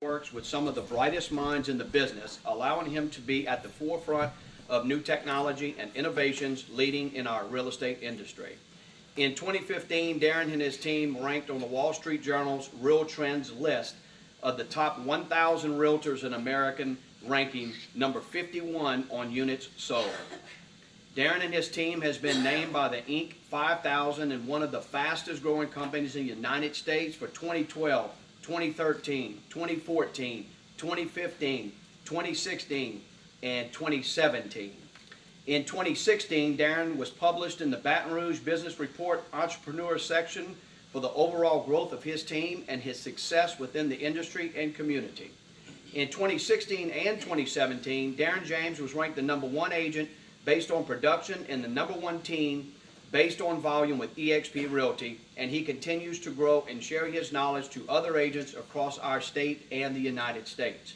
works with some of the brightest minds in the business, allowing him to be at the forefront of new technology and innovations leading in our real estate industry. In 2015, Darren and his team ranked on the Wall Street Journal's Real Trends list of the top 1,000 realtors in American, ranking number 51 on units sold. Darren and his team has been named by the Inc. 5000 and one of the fastest growing companies in the United States for 2012, 2013, 2014, 2015, 2016, and 2017. In 2016, Darren was published in the Baton Rouge Business Report Entrepreneur section for the overall growth of his team and his success within the industry and community. In 2016 and 2017, Darren James was ranked the #1 agent based on production and the #1 team based on volume with eXp Realty, and he continues to grow and share his knowledge to other agents across our state and the United States.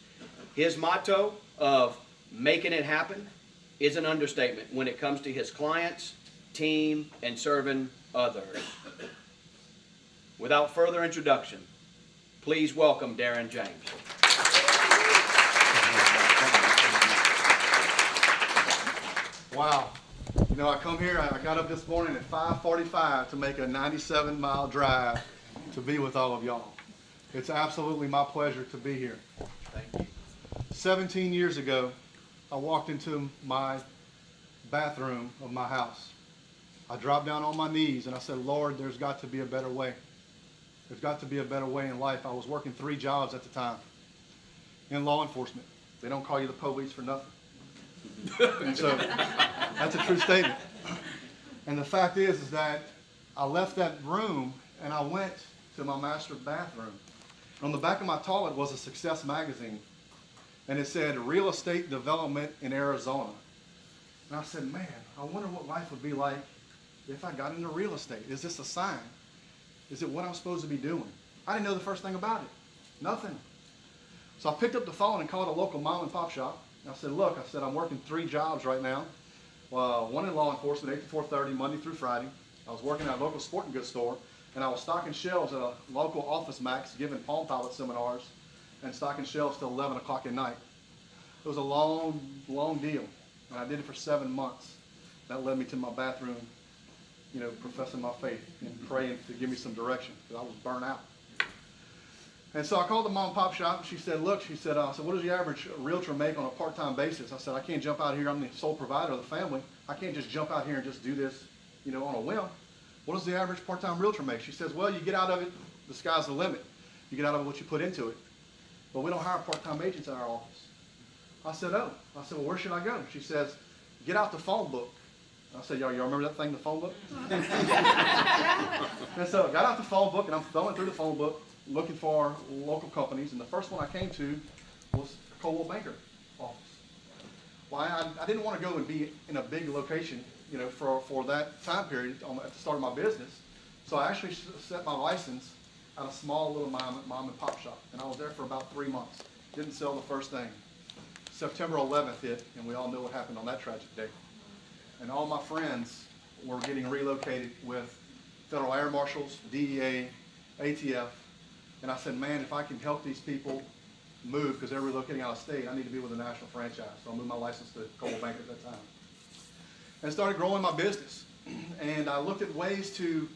His motto of making it happen is an understatement when it comes to his clients, team, and serving others. Without further introduction, please welcome Darren James. Wow. You know, I come here, I got up this morning at 5:45 to make a 97-mile drive to be with all of y'all. It's absolutely my pleasure to be here. Thank you. 17 years ago, I walked into my bathroom of my house. I dropped down on my knees and I said, Lord, there's got to be a better way. There's got to be a better way in life. I was working 3 jobs at the time in law enforcement. They don't call you the police for nothing. And so that's a true statement. And the fact is that I left that room and I went to my master bathroom. On the back of my toilet was a Success magazine, and it said real estate development in Arizona. And I said, man, I wonder what life would be like if I got into real estate. Is this a sign? Is it what I'm supposed to be doing? I didn't know the first thing about it. Nothing. So I picked up the phone and called a local mom and pop shop. I said, look, I said, I'm working 3 jobs right now. One in law enforcement, 8 to 4:30, Monday through Friday. I was working at a local sporting goods store, and I was stocking shelves at a local Office Max, giving Palm Pilot seminars, and stocking shelves till 11 o'clock at night. It was a long, long deal, and I did it for 7 months. That led me to my bathroom, you know, professing my faith and praying to give me some direction, because I was burnt out. And so I called the mom and pop shop, and she said, look, she said, what does the average realtor make on a part-time basis? I said, I can't jump out here. I'm the sole provider of the family. I can't just jump out here and just do this, you know, on a whim. What does the average part-time realtor make? She says, well, you get out of it, the sky's the limit. You get out of it what you put into it. But we don't hire part-time agents in our office. I said, oh. I said, well, where should I go? She says, get out the phone book. I said, y'all remember that thing, the phone book? And so I got out the phone book, and I'm thumbing through the phone book, looking for local companies, and the first one I came to was Coldwell Banker office. Well, I didn't want to go and be in a big location, you know, for that time period at the start of my business. So I actually set my license at a small little mom and pop shop, and I was there for about 3 months. Didn't sell the first thing. September 11th hit, and we all know what happened on that tragic day. And all my friends were getting relocated with federal air marshals, DEA, ATF. And I said, man, if I can help these people move, because they're relocating out of state, I need to be with a national franchise. So I moved my license to Coldwell Banker at that time. And started growing my business. And I looked at ways to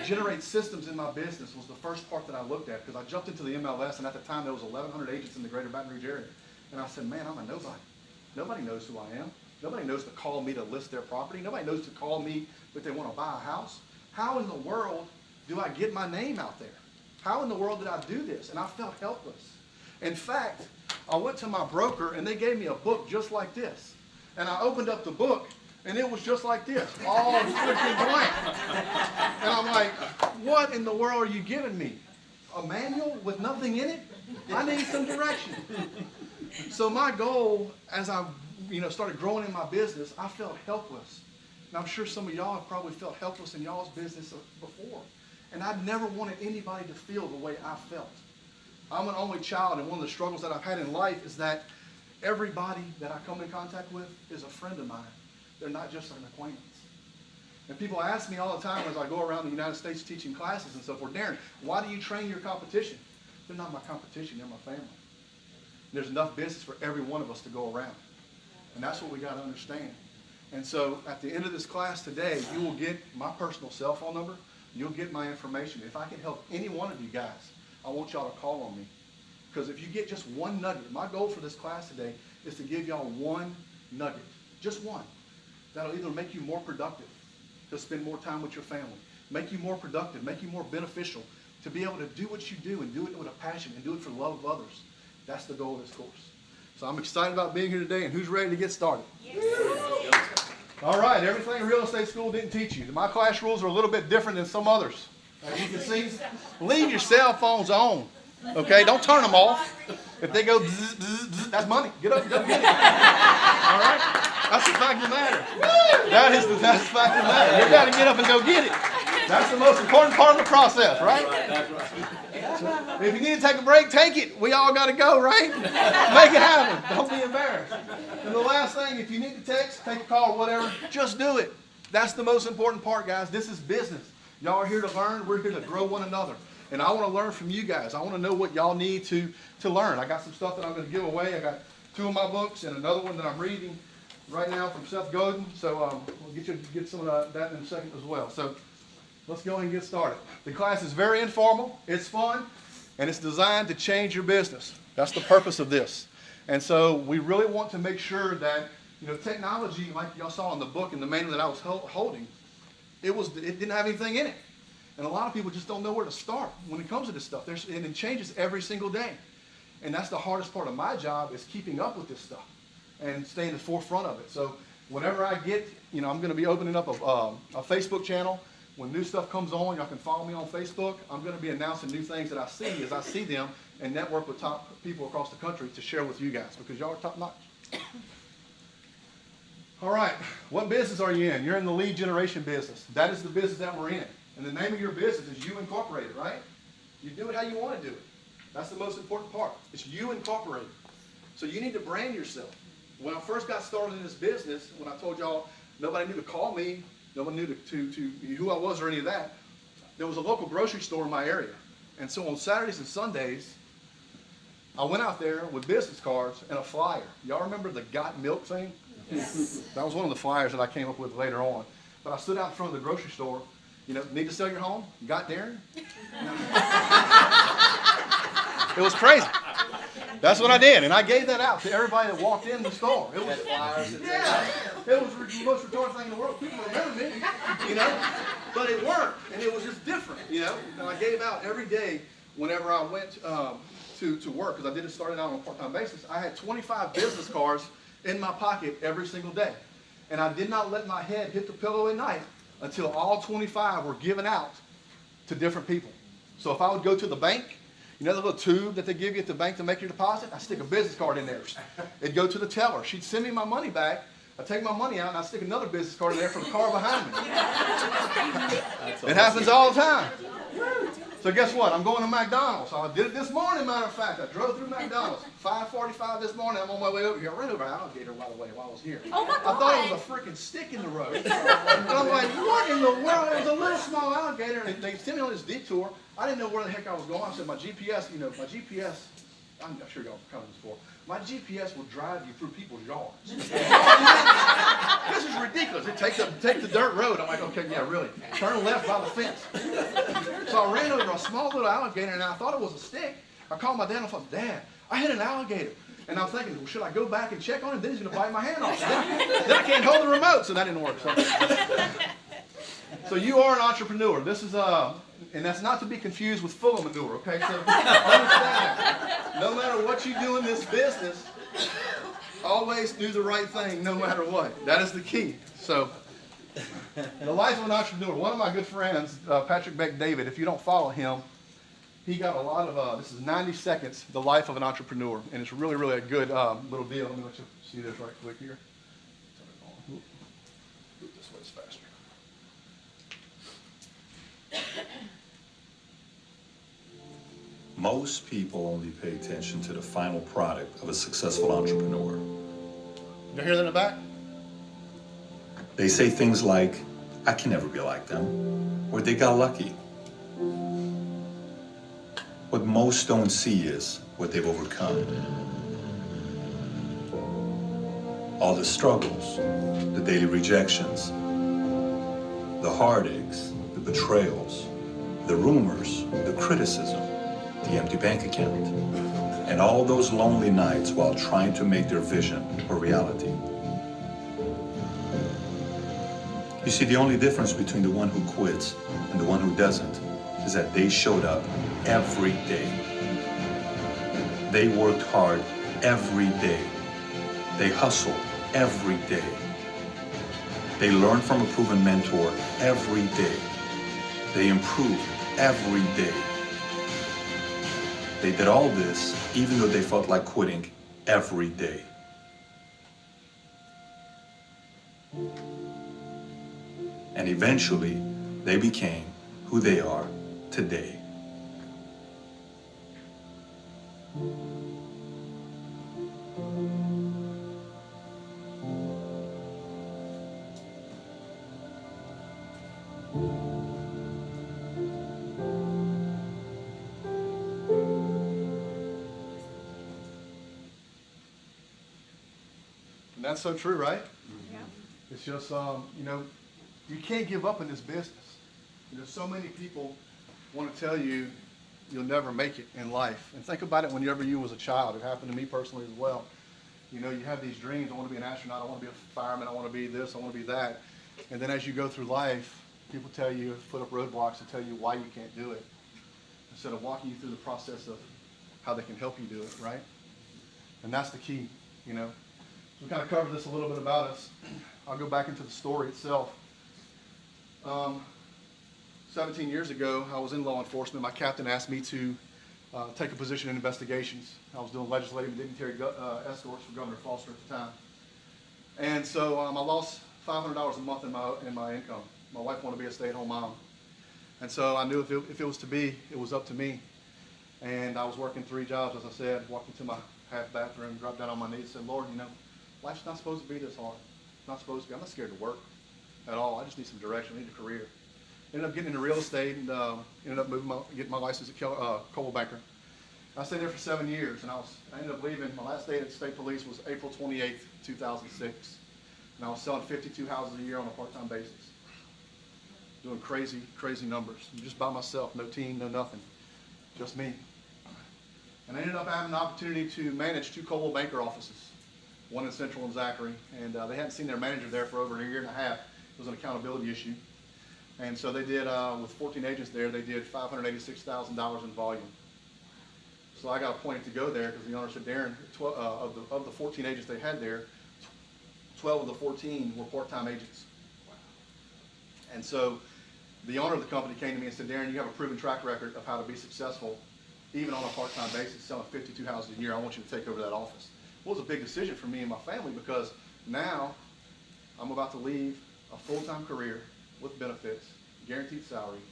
generate systems in my business was the first part that I looked at, because I jumped into the MLS, and at the time there was 1,100 agents in the greater Baton Rouge area. And I said, man, I'm a nobody. Nobody knows who I am. Nobody knows to call me to list their property. Nobody knows to call me if they want to buy a house. How in the world do I get my name out there? How in the world did I do this? And I felt helpless. In fact, I went to my broker, and they gave me a book just like this. And I opened up the book, and it was just like this, all freaking blank. And I'm like, what in the world are you giving me? A manual with nothing in it? I need some direction. So my goal, as I started growing in my business, I felt helpless. And I'm sure some of y'all have probably felt helpless in y'all's business before. And I never wanted anybody to feel the way I felt. I'm an only child, and one of the struggles that I've had in life is that everybody that I come in contact with is a friend of mine. They're not just an acquaintance. And people ask me all the time as I go around the United States teaching classes and so forth, Darren, why do you train your competition? they're not my competition, they're my family. There's enough business for every one of us to go around. And that's what we got to understand. And so at the end of this class today, you will get my personal cell phone number. You'll get my information. If I can help any one of you guys, I want y'all to call on me. Because if you get just one nugget, my goal for this class today is to give y'all one nugget, just one. That'll either make you more productive to spend more time with your family, make you more productive, make you more beneficial, to be able to do what you do and do it with a passion and do it for the love of others. That's the goal of this course. So I'm excited about being here today, and who's ready to get started? Yes. All right, everything real estate school didn't teach you. My class rules are a little bit different than some others. As you can see, leave your cell phones on. Okay, don't turn them off. If they go bzz, bzz, bzz, that's money. Get up and go get it. All right? That's the fact of the matter. That's the fact of the matter. You got to get up and go get it. That's the most important part of the process, right? That's right. So if you need to take a break, take it. We all got to go, right? Make it happen. Don't be embarrassed. And the last thing, if you need to text, take a call, whatever, just do it. That's the most important part, guys. This is business. Y'all are here to learn. We're here to grow one another. And I want to learn from you guys. I want to know what y'all need to learn. I got some stuff that I'm going to give away. I got 2 of my books and another one that I'm reading right now from Seth Godin. So we'll get some of that in a second as well. So let's go ahead and get started. The class is very informal. It's fun. And it's designed to change your business. That's the purpose of this. And so we really want to make sure that, technology, like y'all saw in the book and the manual that I was holding, it didn't have anything in it. And a lot of people just don't know where to start when it comes to this stuff. And it changes every single day. And that's the hardest part of my job, is keeping up with this stuff and staying in the forefront of it. So whenever I get, I'm going to be opening up a Facebook channel. When new stuff comes on, y'all can follow me on Facebook. I'm going to be announcing new things that I see as I see them, and network with top people across the country to share with you guys, because y'all are top notch. All right, what business are you in? You're in the lead generation business. That is the business that we're in. And the name of your business is You Incorporated, right? You do it how you want to do it. That's the most important part. It's You Incorporated. So you need to brand yourself. When I first got started in this business, when I told y'all nobody knew to call me, nobody knew to who I was or any of that, there was a local grocery store in my area. And so on Saturdays and Sundays, I went out there with business cards and a flyer. Y'all remember the Got Milk thing? Yes. That was one of the flyers that I came up with later on. But I stood out in front of the grocery store. Need to sell your home? Got Darren? It was crazy. That's what I did. And I gave that out to everybody that walked in the store. It was flyers. Yeah. It was the most retarded thing in the world. People remember me, But it worked. And it was just different, And I gave out every day whenever I went to work, because I did it starting out on a part-time basis. I had 25 business cards in my pocket every single day. And I did not let my head hit the pillow at night until all 25 were given out to different people. So if I would go to the bank, the little tube that they give you at the bank to make your deposit, I stick a business card in there. It'd go to the teller. She'd send me my money back. I'd take my money out and I'd stick another business card in there for the car behind me. It happens all the time. So guess what? I'm going to McDonald's. So I did it this morning, matter of fact. I drove through McDonald's. 5:45 this morning. I'm on my way over here. I ran over an alligator, by the way, while I was here. Oh my God. I thought it was a freaking stick in the road. And I'm like, what in the world? It was a little small alligator. And they sent me on this detour. I didn't know where the heck I was going. I said, my GPS, I'm not sure y'all have come this before. My GPS will drive you through people's yards. This is ridiculous. It takes the dirt road. I'm like, okay, yeah, really. Turn left by the fence. So I ran over a small little alligator, and I thought it was a stick. I called my dad, and I thought, Dad, I hit an alligator. And I'm thinking, well, should I go back and check on him? Then he's going to bite my hand off. Then I can't hold the remote, so that didn't work. So you are an entrepreneur. This is and that's not to be confused with full of manure, okay? So understand, no matter what you do in this business, always do the right thing no matter what. That is the key. So the life of an entrepreneur. One of my good friends, Patrick Beck David, if you don't follow him, he got a lot of, this is 90 seconds, the life of an entrepreneur. And it's really, really a good little deal. Let me let you see this right quick here. Move this way, it's faster. Most people only pay attention to the final product of a successful entrepreneur. You hear that in the back? They say things like, I can never be like them, or they got lucky. What most don't see is what they've overcome. All the struggles, the daily rejections, the heartaches, the betrayals, the rumors, the criticism, the empty bank account, and all those lonely nights while trying to make their vision a reality. You see, the only difference between the one who quits and the one who doesn't is that they showed up every day. They worked hard every day. They hustled every day. They learned from a proven mentor every day. They improved every day. They did all this even though they felt like quitting every day. And eventually, they became who they are today. And that's so true, right? Yeah. It's just, you know, you can't give up in this business. There's so many people want to tell you you'll never make it in life. And think about it whenever you was a child. It happened to me personally as well. You know, you have these dreams. I want to be an astronaut. I want to be a fireman. I want to be this. I want to be that. And then as you go through life, people tell you, put up roadblocks and tell you why you can't do it, instead of walking you through the process of how they can help you do it, right? And that's the key, you know. So we kind of covered this a little bit about us. I'll go back into the story itself. 17 years ago, I was in law enforcement. My captain asked me to take a position in investigations. I was doing legislative and dignitary escorts for Governor Foster at the time. And so I lost $500 a month in my income. My wife wanted to be a stay-at-home mom. And so I knew if it was to be, it was up to me. And I was working 3 jobs, as I said, walked into my half bathroom, dropped down on my knees, and said, Lord, you know, life's not supposed to be this hard. It's not supposed to be. I'm not scared to work at all. I just need some direction. I need a career. Ended up getting into real estate and ended up getting my license at Coldwell Banker. I stayed there for 7 years, and I ended up leaving. My last day at the state police was April 28th, 2006. And I was selling 52 houses a year on a part-time basis. Doing crazy, crazy numbers. Just by myself, no team, no nothing. Just me. And I ended up having the opportunity to manage 2 Coldwell Banker offices, one in Central and Zachary. And they hadn't seen their manager there for over a year and a half. It was an accountability issue. And so they did, with 14 agents there, they did $586,000 in volume. So I got appointed to go there because the owner said, Darren, of the 14 agents they had there, 12 of the 14 were part-time agents. And so the owner of the company came to me and said, Darren, you have a proven track record of how to be successful, even on a part-time basis, selling 52 houses a year. I want you to take over that office. Well, it was a big decision for me and my family because now I'm about to leave a full-time career with benefits, guaranteed salary,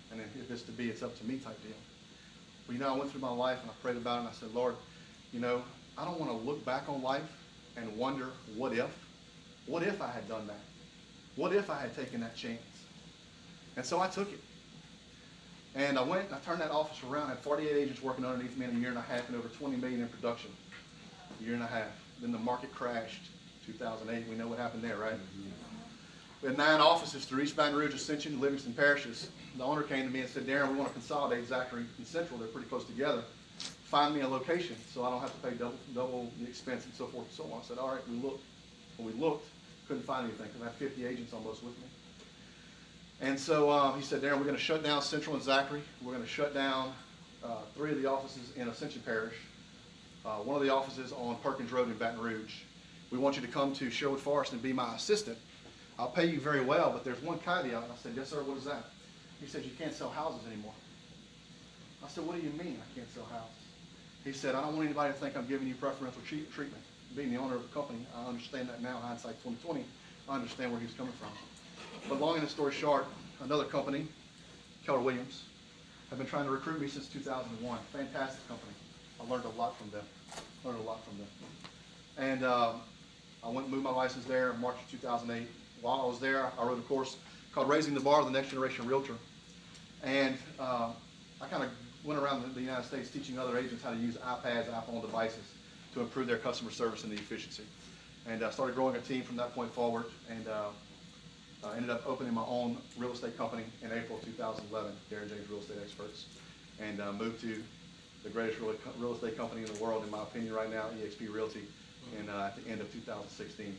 and then if it's to be, it's up to me type deal. But you know, I went through my life and I prayed about it and I said, Lord, you know, I don't want to look back on life and wonder what if I had done that? What if I had taken that chance? And so I took it. And I went and I turned that office around, had 48 agents working underneath me in a year and a half and over 20 million in production. A year and a half. Then the market crashed, 2008. We know what happened there, right? We had 9 offices through East Baton Rouge, Ascension, Livingston parishes. The owner came to me and said, Darren, we want to consolidate Zachary and Central. They're pretty close together. Find me a location so I don't have to pay double the expense and so forth and so on. I said, all right, we looked. When we looked, couldn't find anything because I had 50 agents almost with me. And so he said, Darren, we're going to shut down Central and Zachary. We're going to shut down 3 of the offices in Ascension Parish, one of the offices on Perkins Road in Baton Rouge. We want you to come to Sherwood Forest and be my assistant. I'll pay you very well, but there's one caveat. And I said, yes, sir, what is that? He said, you can't sell houses anymore. I said, what do you mean I can't sell houses? He said, I don't want anybody to think I'm giving you preferential treatment. Being the owner of the company, I understand that now, hindsight 2020. I understand where he's coming from. But long and the story short, another company, Keller Williams, have been trying to recruit me since 2001. Fantastic company. I learned a lot from them. And I went and moved my license there in March of 2008. While I was there, I wrote a course called Raising the Bar of the Next Generation Realtor. And I kind of went around the United States teaching other agents how to use iPads, iPhone devices to improve their customer service and the efficiency. And I started growing a team from that point forward, and ended up opening my own real estate company in April 2011, Darren James Real Estate Experts, and moved to the greatest real estate company in the world, in my opinion, right now, eXp Realty, at the end of 2016.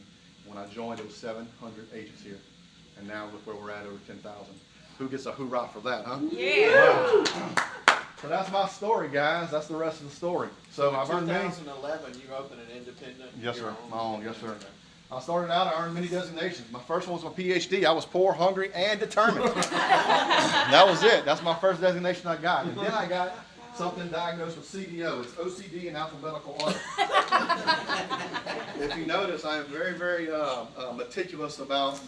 When I joined, it was 700 agents here, and now look where we're at, over 10,000. Who gets a hoorah for that, huh? Yeah. Wow. So that's my story, guys. That's the rest of the story. So I've earned many. 2011, you opened an independent. Yes, your sir. My own. Yes, sir. Okay. I started out, I earned many designations. My first one was my PhD. I was poor, hungry, and determined. That was it. That's my first designation I got. And then I got something diagnosed with CDO. It's OCD in alphabetical order. If you notice, I am very, very meticulous about,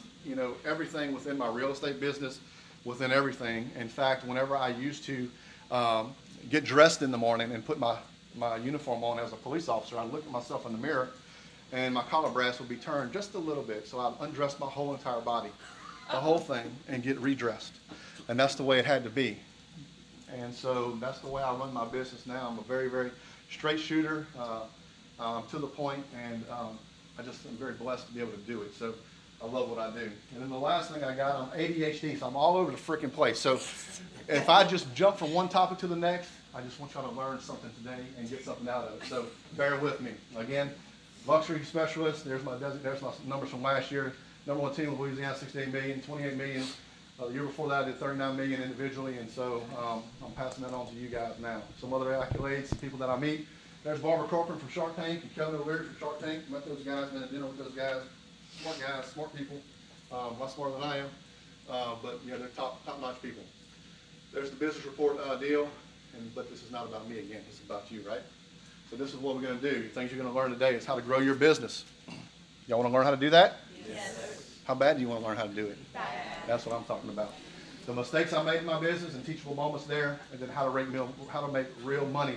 everything within my real estate business, within everything. In fact, whenever I used to get dressed in the morning and put my uniform on as a police officer, I'd look at myself in the mirror, and my collar brass would be turned just a little bit. So I'd undress my whole entire body, the whole thing, and get redressed. And that's the way it had to be. And so that's the way I run my business now. I'm a very, very straight shooter, to the point, and I just am very blessed to be able to do it. So I love what I do. And then the last thing I got, I'm ADHD, so I'm all over the freaking place. So if I just jump from one topic to the next, I just want y'all to learn something today and get something out of it. So bear with me. Again, luxury specialist, there's my numbers from last year. Number one team in Louisiana, 68 million, 28 million. The year before that, I did 39 million individually, and so I'm passing that on to you guys now. Some other accolades, some people that I meet. There's Barbara Corcoran from Shark Tank and Kevin O'Leary from Shark Tank. Met those guys, been at dinner with those guys. Smart people, a lot smarter than I am, but they're top-notch people. There's the business report deal, but this is not about me again. This is about you, right? So this is what we're going to do. The things you're going to learn today is how to grow your business. Y'all want to learn how to do that? Yes. How bad do you want to learn how to do it? Bad. That's what I'm talking about. The mistakes I made in my business and teachable moments there, and then how to make real money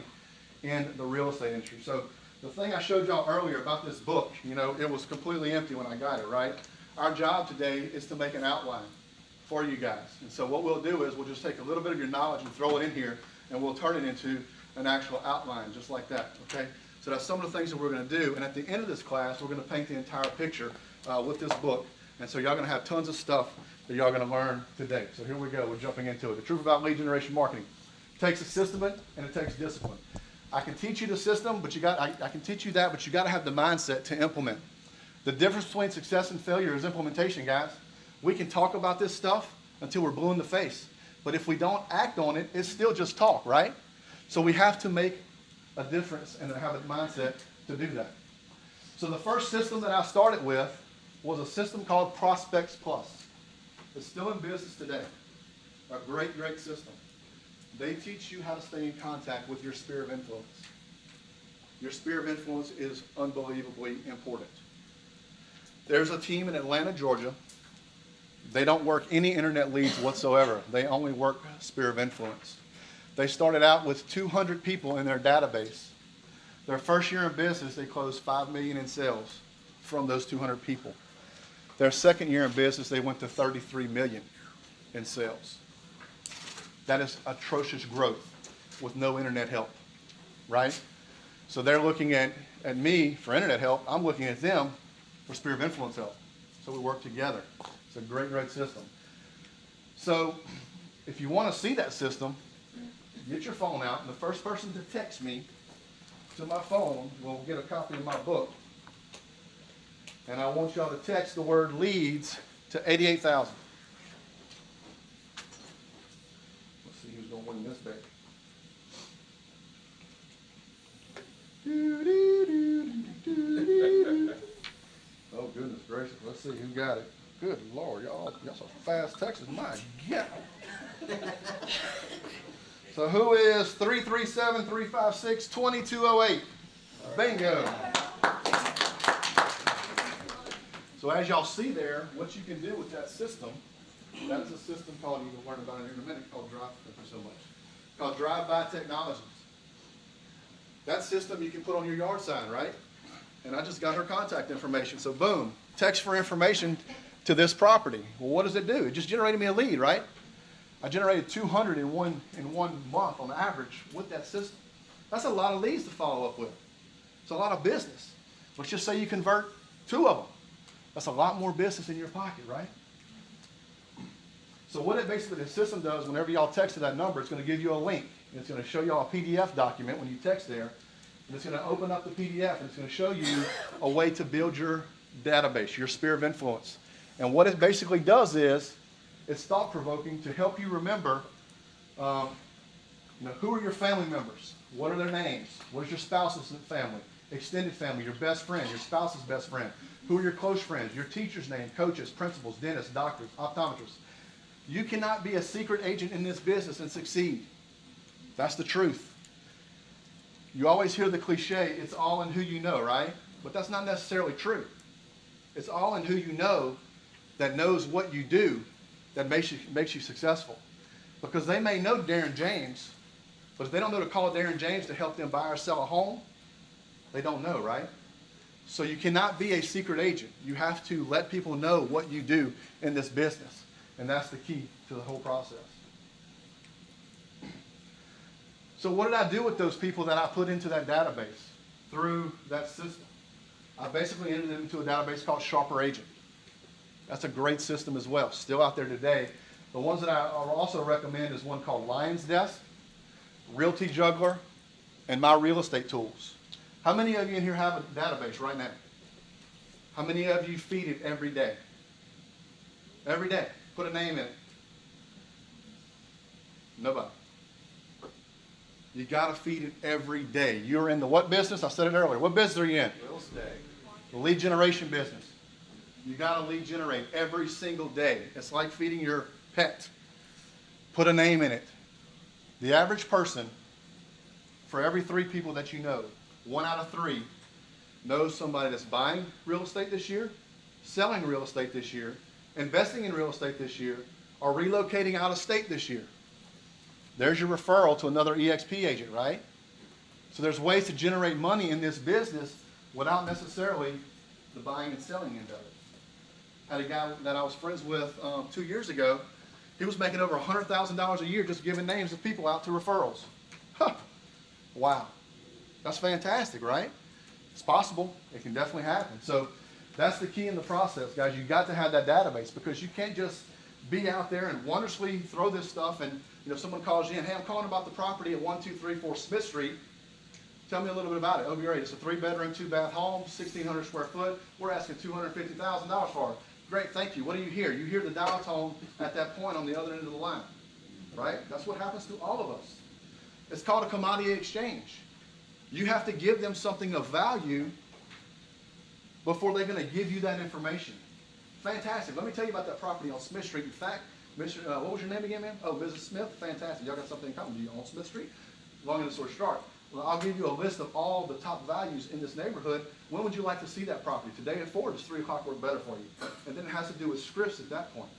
in the real estate industry. So the thing I showed y'all earlier about this book, it was completely empty when I got it, right? Our job today is to make an outline for you guys. And so what we'll do is we'll just take a little bit of your knowledge and throw it in here, and we'll turn it into an actual outline, just like that, okay? So that's some of the things that we're going to do. And at the end of this class, we're going to paint the entire picture with this book. And so y'all going to have tons of stuff that y'all going to learn today. So here we go. We're jumping into it. The truth about lead generation marketing. It takes a system and it takes discipline. I can teach you the system, but I can teach you that, but you got to have the mindset to implement. The difference between success and failure is implementation, guys. We can talk about this stuff until we're blue in the face. But if we don't act on it, it's still just talk, right? So we have to make a difference and have a mindset to do that. So the first system that I started with was a system called Prospects Plus. It's still in business today. A great, great system. They teach you how to stay in contact with your sphere of influence. Your sphere of influence is unbelievably important. There's a team in Atlanta, Georgia. They don't work any internet leads whatsoever. They only work sphere of influence. They started out with 200 people in their database. Their first year in business, they closed $5 million in sales from those 200 people. Their second year in business, they went to 33 million in sales. That is atrocious growth with no internet help, right? So they're looking at me for internet help. I'm looking at them for sphere of influence help. So we work together. It's a great, great system. So if you want to see that system, get your phone out, and the first person to text me to my phone will get a copy of my book. And I want y'all to text the word leads to 88,000. Let's see who's going to win this bet. Oh, goodness gracious. Let's see who got it. Good Lord, y'all some fast texts. My God. So who is 337-356-2208? Bingo. So as y'all see there, what you can do with that system, that is a system called, you can learn about it in a minute, called drive-by technologies. That system you can put on your yard sign, right? And I just got her contact information. So boom, text for information to this property. Well, what does it do? It just generated me a lead, right? I generated 200 in one month on average with that system. That's a lot of leads to follow up with. It's a lot of business. Let's just say you convert 2 of them. That's a lot more business in your pocket, right? So what it basically, the system does, whenever y'all text to that number, it's going to give you a link. And it's going to show y'all a PDF document when you text there. And it's going to open up the PDF, and it's going to show you a way to build your database, your sphere of influence. And what it basically does is, it's thought-provoking to help you remember, who are your family members? What are their names? What is your spouse's family? Extended family, your best friend, your spouse's best friend. Who are your close friends? Your teacher's name, coaches, principals, dentists, doctors, optometrists. You cannot be a secret agent in this business and succeed. That's the truth. You always hear the cliche, it's all in who you know, right? But that's not necessarily true. It's all in who you know that knows what you do that makes you successful. Because they may know Darren James, but if they don't know to call Darren James to help them buy or sell a home, they don't know, right? So you cannot be a secret agent. You have to let people know what you do in this business. And that's the key to the whole process. So what did I do with those people that I put into that database through that system? I basically entered them into a database called Sharper Agent. That's a great system as well, still out there today. The ones that I also recommend is one called Lion's Desk, Realty Juggler, and My Real Estate Tools. How many of you in here have a database right now? How many of you feed it every day? Every day. Put a name in it. Nobody. You got to feed it every day. You're in the what business? I said it earlier. What business are you in? Real estate. The lead generation business. You got to lead generate every single day. It's like feeding your pet. Put a name in it. The average person, for every 3 people that you know, 1 out of 3 knows somebody that's buying real estate this year, selling real estate this year, investing in real estate this year, or relocating out of state this year. There's your referral to another EXP agent, right? So there's ways to generate money in this business without necessarily the buying and selling end of it. I had a guy that I was friends with 2 years ago. He was making over $100,000 a year just giving names of people out to referrals. Huh. Wow. That's fantastic, right? It's possible. It can definitely happen. So that's the key in the process, guys. You got to have that database because you can't just be out there and wondrously throw this stuff and if someone calls you in, hey, I'm calling about the property at 1234 Smith Street. Tell me a little bit about it. Oh, great. It's a 3-bedroom, 2-bath home, 1,600 square foot. We're asking $250,000 for it. Great, thank you. What do you hear? You hear the dial tone at that point on the other end of the line, right? That's what happens to all of us. It's called a commodity exchange. You have to give them something of value before they're going to give you that information. Fantastic. Let me tell you about that property on Smith Street. In fact, Mr. What was your name again, ma'am? Oh, Mrs. Smith. Fantastic. Y'all got something in common. Do you own Smith Street? Long as sort of start. Well, I'll give you a list of all the top values in this neighborhood. When would you like to see that property? Today at 4, does 3 o'clock work better for you? And then it has to do with scripts at that point.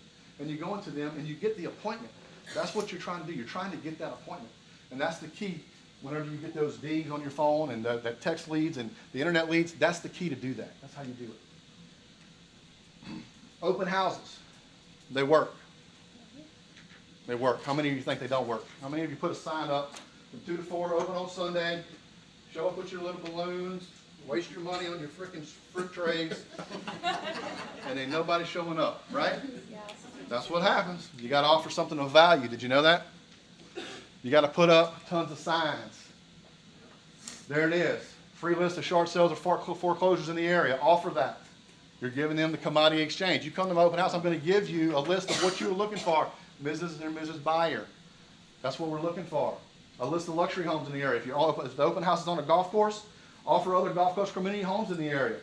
And you go into them and you get the appointment. That's what you're trying to do. You're trying to get that appointment. And that's the key. Whenever you get those dings on your phone and that text leads and the internet leads, that's the key to do that. That's how you do it. Open houses. They work. They work. How many of you think they don't work? How many of you put a sign up from 2 to 4, open on Sunday, show up with your little balloons, waste your money on your freaking fruit trays, and ain't nobody showing up, right? That's what happens. You got to offer something of value. Did you know that? You got to put up tons of signs. There it is. Free list of short sales or foreclosures in the area. Offer that. You're giving them the commodity exchange. You come to my open house, I'm going to give you a list of what you're looking for. Mrs. and Mrs. Buyer. That's what we're looking for. A list of luxury homes in the area. If the open house is on a golf course, offer other golf course community homes in the area.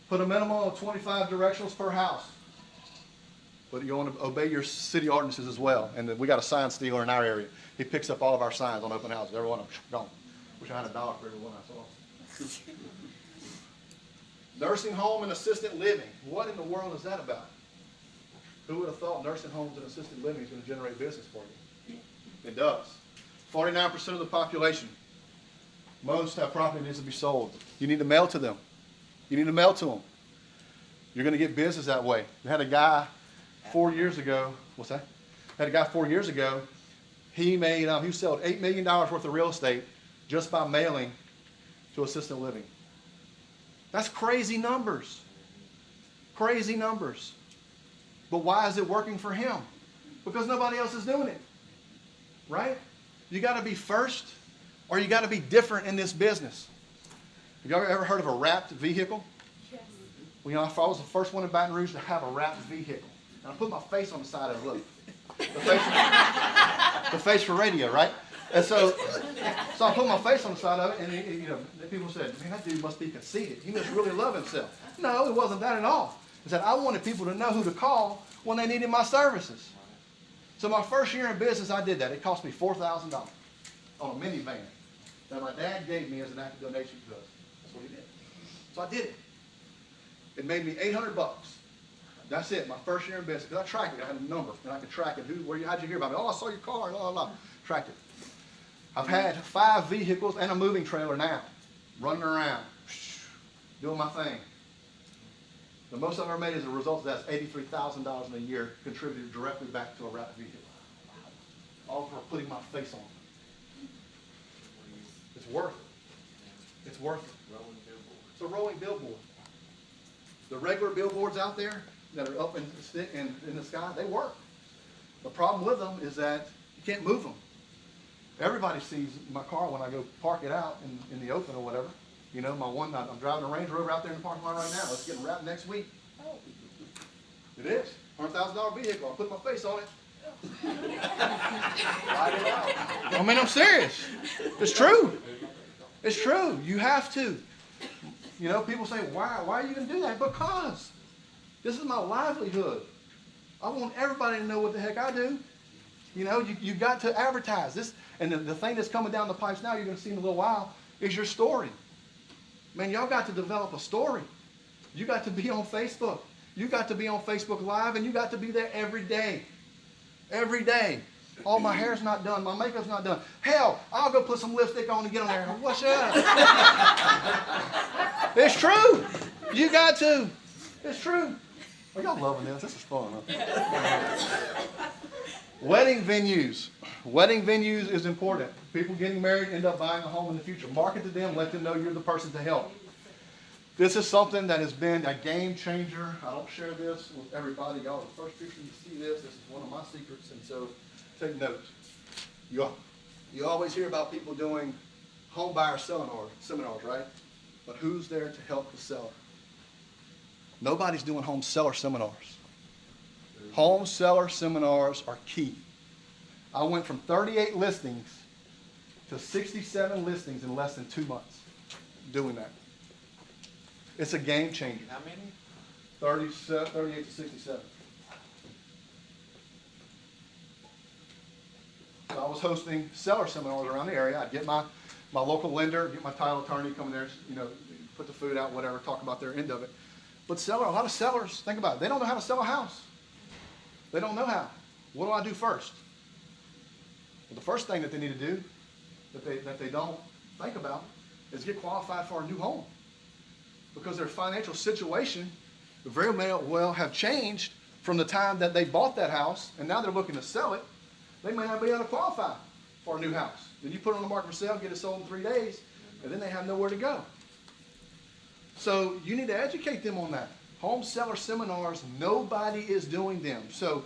Put a minimum of 25 directionals per house. But you want to obey your city ordinances as well. And we got a sign stealer in our area. He picks up all of our signs on open houses. Every one of them, gone. Wish I had $1 for every one I saw. Nursing home and assisted living. What in the world is that about? Who would have thought nursing homes and assisted living is going to generate business for you? It does. 49% of the population, most have property that needs to be sold. You need to mail to them. You need to mail to them. You're going to get business that way. We had a guy 4 years ago. What's that? Had a guy 4 years ago, he sold $8 million worth of real estate just by mailing to assisted living. That's crazy numbers. Crazy numbers. But why is it working for him? Because nobody else is doing it. Right? You got to be first, or you got to be different in this business. Have you ever heard of a wrapped vehicle? Yes. Well, I was the first one in Baton Rouge to have a wrapped vehicle. And I put my face on the side of it. Look. The face for radio, right? And so I put my face on the side of it, and people said, man, that dude must be conceited. He must really love himself. No, it wasn't that at all. I said, I wanted people to know who to call when they needed my services. So my first year in business, I did that. It cost me $4,000 on a minivan that my dad gave me as an act of donation to us. That's what he did. So I did it. It made me $800. That's it, my first year in business. Because I tracked it, I had a number, and I could track it. How'd you hear about me? Oh, I saw your car, blah, blah, blah. Tracked it. I've had 5 vehicles and a moving trailer now, running around, doing my thing. The most I've ever made as a result of that is $83,000 in a year contributed directly back to a wrapped vehicle. All for putting my face on it. It's worth it. It's worth it. It's a rolling billboard. The regular billboards out there that are up in the sky, they work. The problem with them is that you can't move them. Everybody sees my car when I go park it out in the open or whatever. I'm driving a Range Rover out there in the parking lot right now. It's getting wrapped next week. It is. $100,000 vehicle. I'll put my face on it. Ride it out. I mean, I'm serious. It's true. It's true. You have to. People say, why are you going to do that? Because this is my livelihood. I want everybody to know what the heck I do. You've got to advertise this. And the thing that's coming down the pipes now, you're going to see in a little while, is your story. Man, y'all got to develop a story. You got to be on Facebook. You got to be on Facebook Live, and you got to be there every day. Every day. Oh, my hair's not done. My makeup's not done. Hell, I'll go put some lipstick on and get on there. What's up? It's true. You got to. It's true. Are y'all loving this? This is fun, huh? Wedding venues. Wedding venues is important. People getting married end up buying a home in the future. Market to them. Let them know you're the person to help. This is something that has been a game changer. I don't share this with everybody. Y'all are the first people to see this. This is one of my secrets, and so take notes. You always hear about people doing home buyer seminars, right? But who's there to help the seller? Nobody's doing home seller seminars. Home seller seminars are key. I went from 38 listings to 67 listings in less than 2 months doing that. It's a game changer. How many? 38 to 67. So I was hosting seller seminars around the area. I'd get my local lender, get my title attorney come in there, put the food out, whatever, talk about their end of it. But a lot of sellers, think about it, they don't know how to sell a house. They don't know how. What do I do first? Well, the first thing that they need to do that they don't think about is get qualified for a new home. Because their financial situation very well have changed from the time that they bought that house, and now they're looking to sell it. They may not be able to qualify for a new house. Then you put it on the market for sale, get it sold in 3 days, and then they have nowhere to go. So you need to educate them on that. Home seller seminars, nobody is doing them. So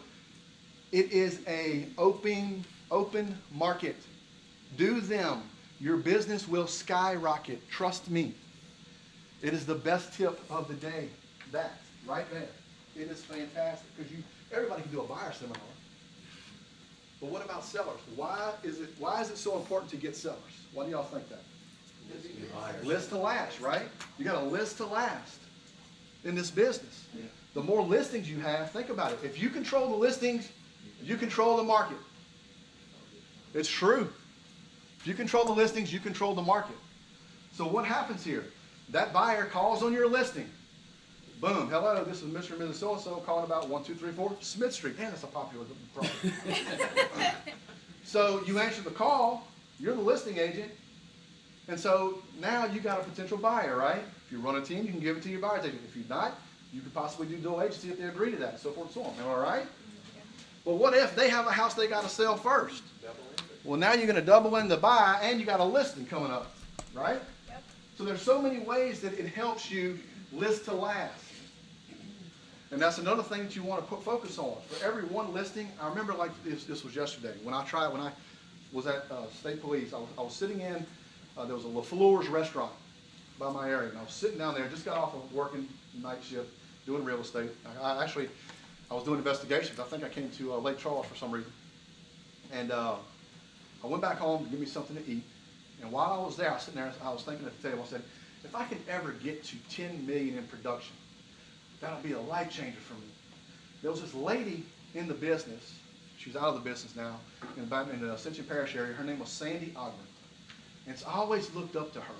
it is an open market. Do them. Your business will skyrocket. Trust me. It is the best tip of the day. That, right there. It is fantastic because everybody can do a buyer seminar. But what about sellers? Why is it so important to get sellers? Why do y'all think that? List to last, right? You got a list to last in this business. Yeah. The more listings you have, think about it. If you control the listings, you control the market. It's true. If you control the listings, you control the market. So what happens here? That buyer calls on your listing. Boom. Hello, this is Mr. and Mrs. So-and-so calling about 1234 Smith Street. Man, that's a popular property. So you answer the call. You're the listing agent. And so now you got a potential buyer, right? If you run a team, you can give it to your buyer's agent. If you're not, you could possibly do dual agency if they agree to that, and so forth and so on. Am I right? Well, what if they have a house they got to sell first? Well, now you're going to double in the buy, and you got a listing coming up, right? Yep. So there's so many ways that it helps you list to last. And that's another thing that you want to focus on. For every one listing, I remember like this was yesterday. When I was at State Police, I was sitting in, there was a LaFleur's restaurant by my area. And I was sitting down there, just got off of working night shift, doing real estate. I was doing investigations. I think I came to Lake Charles for some reason. And I went back home to give me something to eat. And while I was there, I was sitting there, I was thinking at the table, I said, if I could ever get to 10 million in production, that'll be a life changer for me. There was this lady in the business. She's out of the business now, in the Ascension Parish area. Her name was Sandy Ogden. And so I always looked up to her.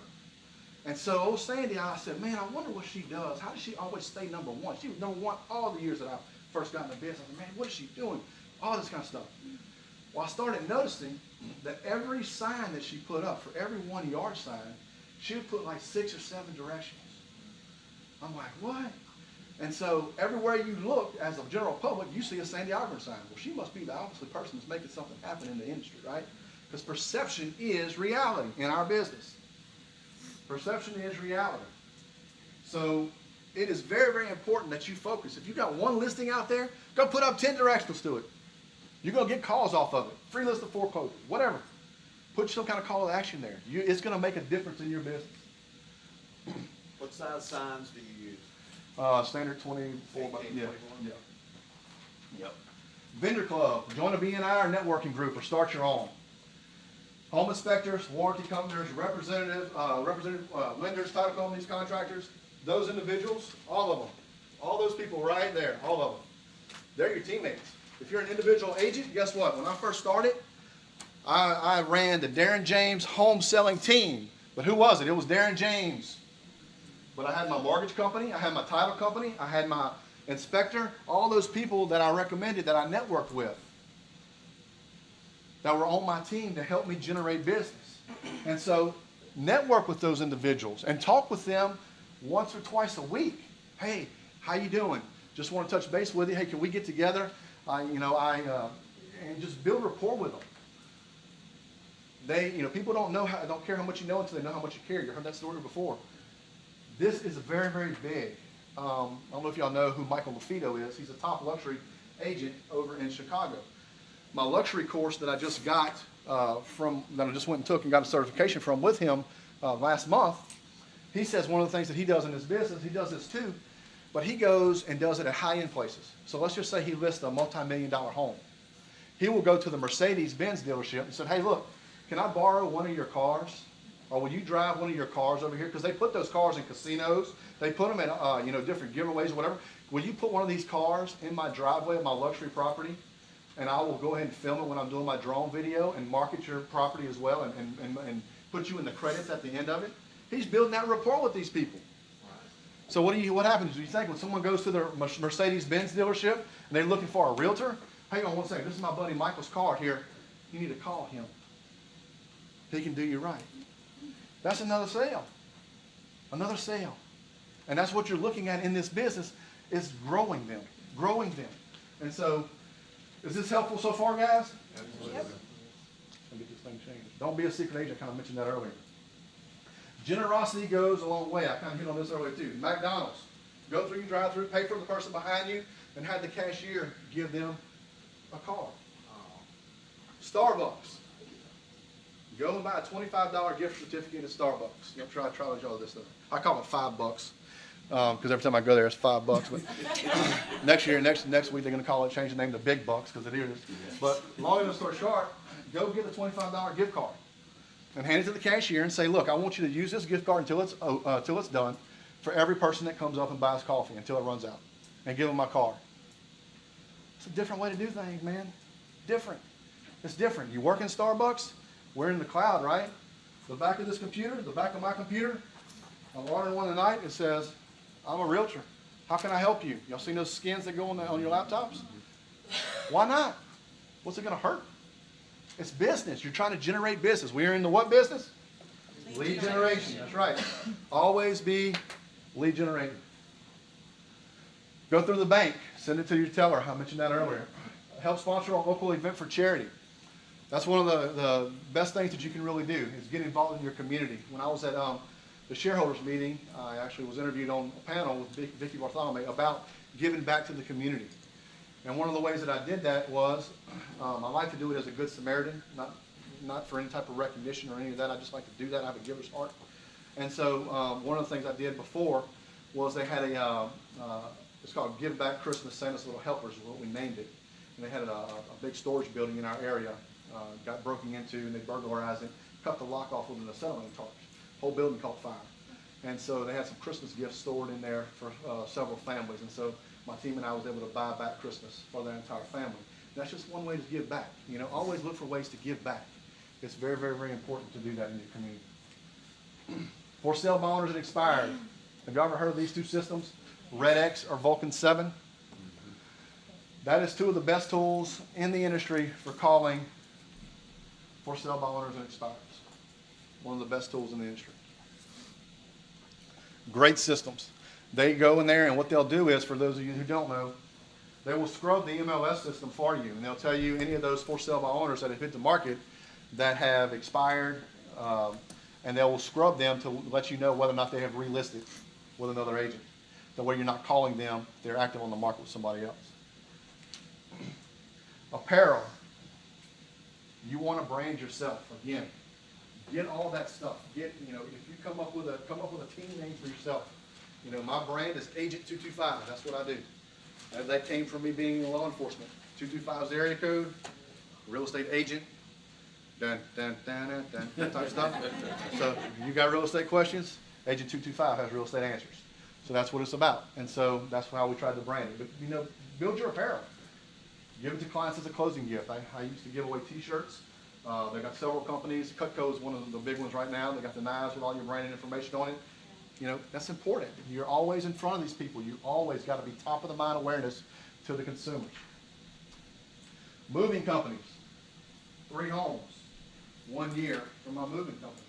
And so old Sandy, I said, man, I wonder what she does. How does she always stay number one? She was number one all the years that I first got in the business. I said, man, what is she doing? All this kind of stuff. Well, I started noticing that every sign that she put up, for every 1 yard sign, she would put like 6 or 7 directions. I'm like, what? And so everywhere you look, as a general public, you see a Sandy Ogden sign. Well, she must be the obviously person that's making something happen in the industry, right? Because perception is reality in our business. Perception is reality. So it is very, very important that you focus. If you got one listing out there, go put up 10 directions to it. You're going to get calls off of it. Free list of foreclosures, whatever. Put some kind of call to action there. It's going to make a difference in your business. What size signs do you use? Standard 24 by, 18, yeah. 24? Yeah. Yep. Vendor club, join a BNI or networking group or start your own. Home inspectors, warranty companies, representative lenders, title companies, contractors, those individuals, all of them. All those people right there, all of them. They're your teammates. If you're an individual agent, guess what? When I first started, I ran the Darren James home selling team. But who was it? It was Darren James. But I had my mortgage company, I had my title company, I had my inspector, all those people that I recommended that I networked with that were on my team to help me generate business. And so network with those individuals and talk with them once or twice a week. Hey, how you doing? Just want to touch base with you. Hey, can we get together? And just build rapport with them. People don't care how much you know until they know how much you care. You heard that story before. This is very, very big. I don't know if y'all know who Michael Lafayette is. He's a top luxury agent over in Chicago. My luxury course that I just got that I just went and took and got a certification from with him last month, he says one of the things that he does in his business, he does this too, but he goes and does it at high-end places. So let's just say he lists a multi-million-dollar home. He will go to the Mercedes-Benz dealership and say, hey, look, can I borrow one of your cars? Or will you drive one of your cars over here? Because they put those cars in casinos. They put them in different giveaways or whatever. Will you put one of these cars in my driveway of my luxury property? And I will go ahead and film it when I'm doing my drone video and market your property as well and put you in the credits at the end of it. He's building that rapport with these people. So what happens? Do you think when someone goes to their Mercedes-Benz dealership and they're looking for a realtor? Hang on one second. This is my buddy Michael's car here. You need to call him. He can do you right. That's another sale. Another sale. And that's what you're looking at in this business is growing them. Growing them. And so, is this helpful so far, guys? Absolutely. Yep. Let me get this thing changed. Don't be a secret agent. I kind of mentioned that earlier. Generosity goes a long way. I kind of hit on this earlier too. McDonald's. Go through your drive-through, pay for the person behind you, and have the cashier give them a card. Starbucks. Go and buy a $25 gift certificate at Starbucks. You'll try to y'all this stuff. I call it $5 because every time I go there, it's $5. But next week they're going to call it, change the name to Big Bucks because it is. But long and story short, go get a $25 gift card and hand it to the cashier and say, look, I want you to use this gift card until it's done for every person that comes up and buys coffee until it runs out, and give them my card. It's a different way to do things, man. Different. It's different. You work in Starbucks. We're in the cloud, right? The back of this computer, the back of my computer, I'm ordering one tonight. It says, I'm a realtor. How can I help you? Y'all seen those skins that go on your laptops? Why not? What's it going to hurt? It's business. You're trying to generate business. We're in the what business? Lead generation. That's right. Always be lead generating. Go through the bank. Send it to your teller. I mentioned that earlier. help sponsor a local event for charity. That's one of the best things that you can really do, is get involved in your community. When I was at the shareholders meeting, I actually was interviewed on a panel with Vicki Bartholomew about giving back to the community. And one of the ways that I did that was, I like to do it as a good Samaritan, not for any type of recognition or any of that. I just like to do that. I have a giver's heart. And so one of the things I did before was they had it's called Give Back Christmas, Santa's Little Helpers is what we named it. And they had a big storage building in our area, got broken into, and they burglarized it, cut the lock off with an acetylene torch. Whole building caught fire. And so they had some Christmas gifts stored in there for several families. And so my team and I was able to buy back Christmas for their entire family. And that's just one way to give back. You know, always look for ways to give back. It's very, very, very important to do that in your community. For sale by owners that expired. Have you ever heard of these two systems? Red X or Vulcan 7? That is two of the best tools in the industry for calling for sale by owners and expires. One of the best tools in the industry. Great systems. They go in there, and what they'll do is, for those of you who don't know, they will scrub the MLS system for you, and they'll tell you any of those for sale by owners that have hit the market that have expired, and they will scrub them to let you know whether or not they have relisted with another agent. That way you're not calling them, they're active on the market with somebody else. Apparel. You want to brand yourself. Again, get all that stuff. Get, you know, if you come up with a team name for yourself. You know, my brand is Agent 225. That's what I do. That came from me being in law enforcement. 225 is the area code. Real estate agent. Dun, dun, dun, dun, dun, that type of stuff. So if you got real estate questions, Agent 225 has real estate answers. So that's what it's about. And so that's how we tried to brand it. But, you know, build your apparel. Give it to clients as a closing gift. I used to give away T-shirts. They've got several companies. Cutco is one of the big ones right now. They got the knives with all your branding information on it. You know, that's important. You're always in front of these people. You always got to be top of the mind awareness to the consumers. Moving companies. 3 homes. 1 year from my moving company.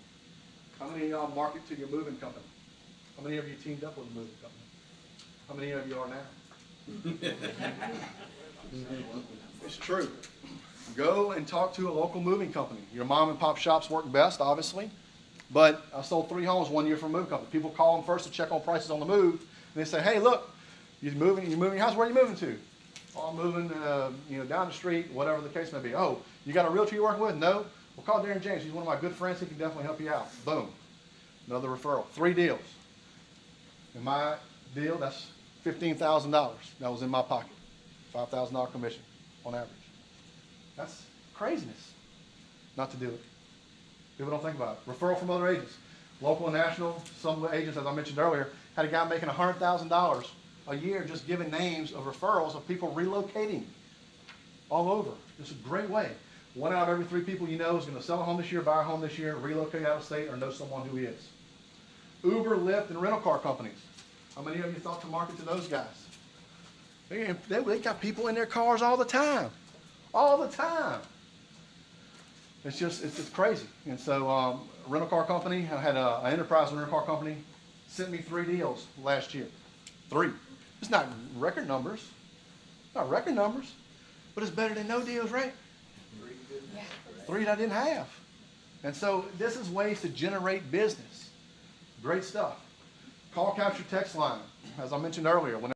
How many of y'all market to your moving company? How many of you teamed up with a moving company? How many of you are now? It's true. Go and talk to a local moving company. Your mom and pop shops work best, obviously. But I sold 3 homes 1 year from a moving company. People call them first to check on prices on the move. And they say, hey, look, you're moving your house. Where are you moving to? Oh, I'm moving down the street, whatever the case may be. Oh, you got a realtor you're working with? No? Well, call Darren James. He's one of my good friends. He can definitely help you out. Boom. Another referral. 3 deals. In my deal, that's $15,000. That was in my pocket. $5,000 commission on average. That's craziness not to do it. People don't think about it. Referral from other agents. Local and national, some of the agents, as I mentioned earlier, had a guy making $100,000 a year just giving names of referrals of people relocating all over. It's a great way. 1 out of every 3 people you know is going to sell a home this year, buy a home this year, relocate out of state, or know someone who is. Uber, Lyft, and rental car companies. How many of you thought to market to those guys? They got people in their cars all the time. All the time. It's just crazy. And so a rental car company, I had an enterprise rental car company, sent me 3 deals last year. 3. It's not record numbers. Not record numbers. But it's better than no deals, right? 3 that I didn't have. And so this is ways to generate business. Great stuff. Call, capture, text line. As I mentioned earlier, when